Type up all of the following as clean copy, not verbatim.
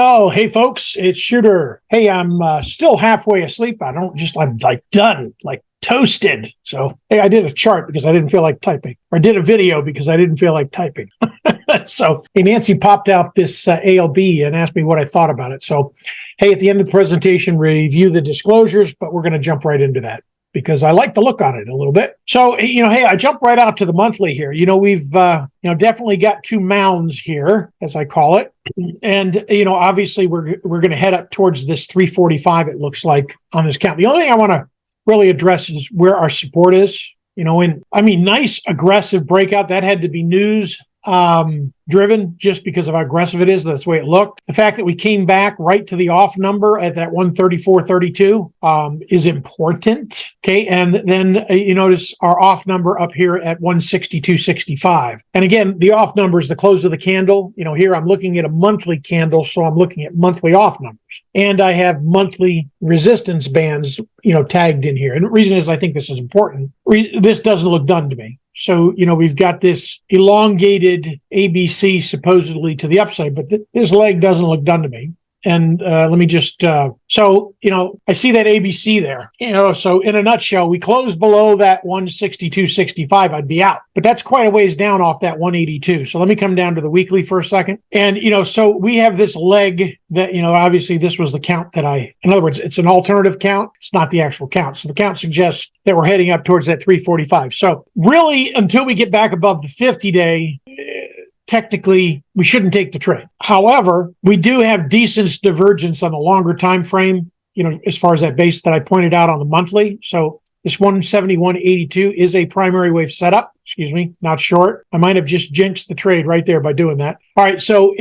Oh, hey folks, it's Shooter. Hey, I'm still halfway asleep. I'm like done, like toasted. So, hey, I did a chart because I didn't feel like typing, or I did a video because I didn't feel like typing. So, hey, Nancy popped out this ALB and asked me what I thought about it. So, hey, at the end of the presentation, review the disclosures, but we're going to jump right into that because I like to look on it a little bit. So, hey, I jump right out to the monthly here. We've, definitely got two mounds here, as I call it. And, obviously we're going to head up towards this 345, it looks like, on this count. The only thing I want to really address is where our support is, nice aggressive breakout. That had to be news driven just because of how aggressive it is. That's the way it looked. The fact that we came back right to the off number at that 134.32 is important. Okay. And then you notice our off number up here at 162.65. And again, the off number is the close of the candle. Here I'm looking at a monthly candle, so I'm looking at monthly off numbers. And I have monthly resistance bands, tagged in here. And the reason is I think this is important. This doesn't look done to me. So, we've got this elongated ABC supposedly to the upside, but this leg doesn't look done to me. And let me just, I see that ABC there, so in a nutshell, we closed below that 162.65, I'd be out. But that's quite a ways down off that 182. So let me come down to the weekly for a second. And, so we have this leg that, obviously this was the count in other words, it's an alternative count. It's not the actual count. So the count suggests that we're heading up towards that 345. So really, until we get back above the 50-day, technically, we shouldn't take the trade. However, we do have decent divergence on the longer time frame, as far as that base that I pointed out on the monthly. So this 171.82 is a primary wave setup. Excuse me, not short. I might have just jinxed the trade right there by doing that. All right, so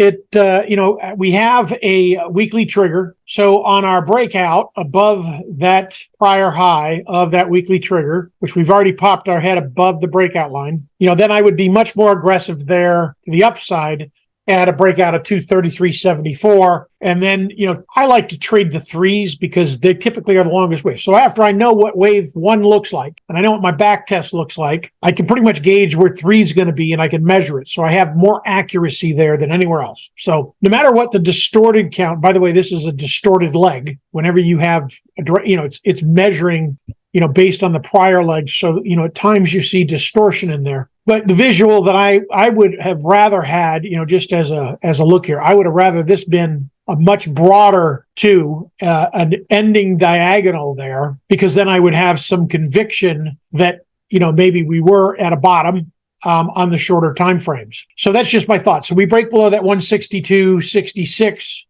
we have a weekly trigger. So on our breakout above that prior high of that weekly trigger, which we've already popped our head above the breakout line, then I would be much more aggressive there to the upside at a breakout of 233.74. And then, I like to trade the threes because they typically are the longest wave. So after I know what wave one looks like, and I know what my back test looks like, I can pretty much gauge where three is going to be and I can measure it. So I have more accuracy there than anywhere else. So no matter what the distorted count, by the way, this is a distorted leg. Whenever you have, it's measuring, based on the prior leg. So, at times you see distortion in there. But the visual that I would have rather had, just as a look here, I would have rather this been a much broader an ending diagonal there, because then I would have some conviction that, maybe we were at a bottom on the shorter time frames. So that's just my thought. So we break below that 162.66.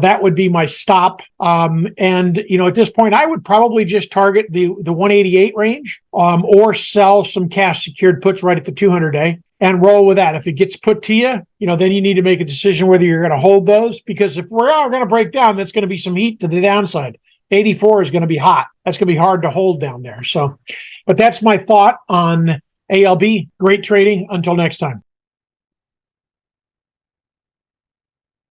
That would be my stop. And at this point, I would probably just target the 188 range, or sell some cash secured puts right at the 200-day and roll with that. If it gets put to you, then you need to make a decision whether you're going to hold those, because if we're all going to break down, that's going to be some heat to the downside. 84 is going to be hot. That's going to be hard to hold down there. So, but that's my thought on ALB. Great trading. Until next time.